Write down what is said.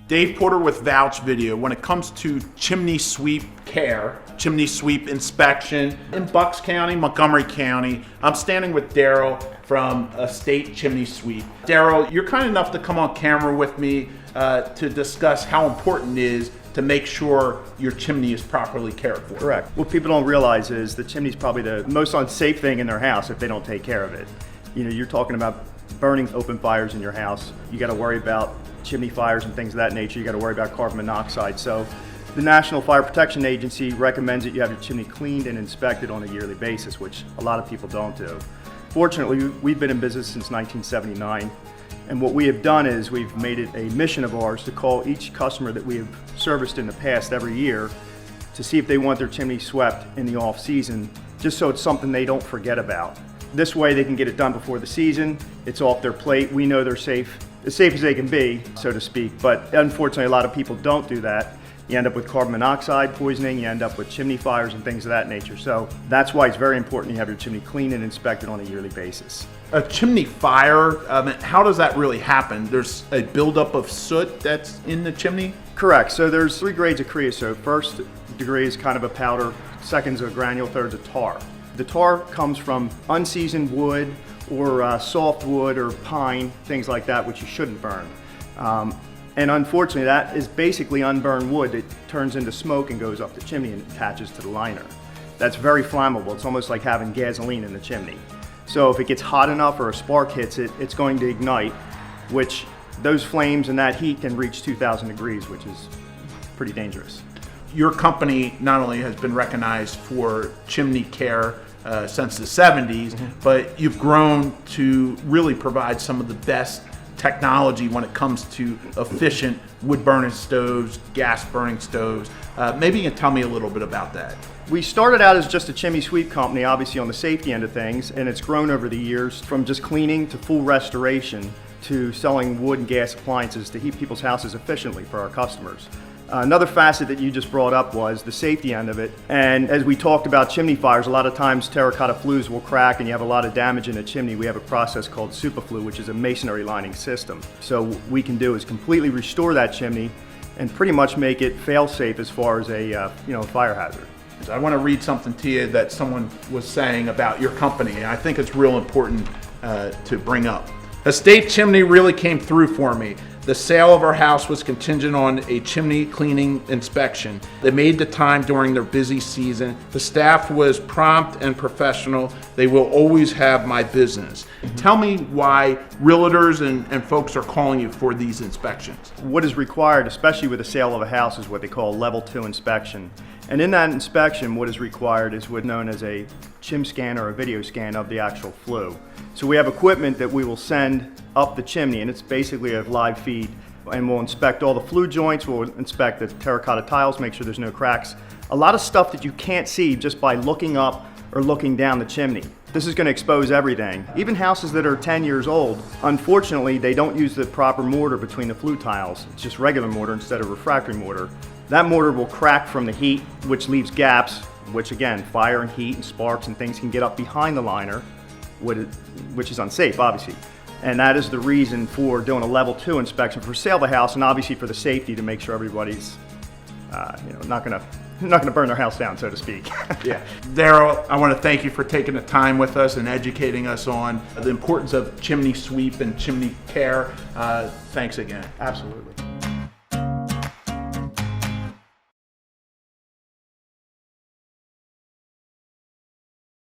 Dave Porter with Vouch Video. When it comes to chimney sweep care, chimney sweep inspection in Bucks County, Montgomery County, I'm standing with Daryl from Estate Chimney Sweep. Daryl, you're kind enough to come on camera with me to discuss how important it is to make sure your chimney is properly cared for. Correct. What people don't realize is the chimney is probably the most unsafe thing in their house if they don't take care of it. You know, you're talking about burning open fires in your house. You got to worry about chimney fires and things of that nature. You got to worry about carbon monoxide. So the National Fire Protection Agency recommends that you have your chimney cleaned and inspected on a yearly basis, which a lot of people don't do. Fortunately, we've been in business since 1979, and what we have done is we've made it a mission of ours to call each customer that we have serviced in the past every year to see if they want their chimney swept in the off season, just so it's something they don't forget about. This way they can get it done before the season. It's off their plate. We know they're safe as they can be, so to speak, but unfortunately a lot of people don't do that. You end up with carbon monoxide poisoning, you end up with chimney fires and things of that nature. So that's why it's very important you have your chimney cleaned and inspected on a yearly basis. A chimney fire, how does that really happen? There's a buildup of soot that's in the chimney? Correct. So there's 3 grades of creosote. First degree is kind of a powder, second's a granule, third's a tar. The tar comes from unseasoned wood or soft wood or pine, things like that, which you shouldn't burn. And unfortunately, that is basically unburned wood that turns into smoke and goes up the chimney and attaches to the liner. That's very flammable. It's almost like having gasoline in the chimney. So if it gets hot enough or a spark hits it, it's going to ignite, which those flames and that heat can reach 2,000 degrees, which is pretty dangerous. Your company not only has been recognized for chimney care since the 70s, but you've grown to really provide some of the best technology when it comes to efficient wood burning stoves, gas burning stoves. Maybe you can tell me a little bit about that. We started out as just a chimney sweep company, obviously on the safety end of things, and it's grown over the years from just cleaning to full restoration to selling wood and gas appliances to heat people's houses efficiently for our customers. Another facet that you just brought up was the safety end of it. And as we talked about chimney fires, a lot of times terracotta flues will crack and you have a lot of damage in a chimney. We have a process called flue, which is a masonry lining system. So what we can do is completely restore that chimney and pretty much make it fail-safe as far as a fire hazard. I want to read something to you that someone was saying about your company, and I think it's real important to bring up. Estate Chimney really came through for me. The sale of our house was contingent on a chimney cleaning inspection. They made the time during their busy season. The staff was prompt and professional. They will always have my business. Tell me why realtors and folks are calling you for these inspections. What is required, especially with the sale of a house, is what they call a level 2 inspection. And in that inspection, what is required is what's known as a chim scan or a video scan of the actual flue. So we have equipment that we will send up the chimney, and it's basically a live feed, and we'll inspect all the flue joints, we'll inspect the terracotta tiles, make sure there's no cracks. A lot of stuff that you can't see just by looking up or looking down the chimney. This is going to expose everything. Even houses that are 10 years old, unfortunately, they don't use the proper mortar between the flue tiles. It's just regular mortar instead of refractory mortar. That mortar will crack from the heat, which leaves gaps, which again, fire and heat and sparks and things can get up behind the liner, which is unsafe, obviously. And that is the reason for doing a level 2 inspection for sale of the house, and obviously for the safety to make sure everybody's not gonna burn their house down, so to speak. Yeah. Daryl, I want to thank you for taking the time with us and educating us on the importance of chimney sweep and chimney care. Thanks again. Absolutely.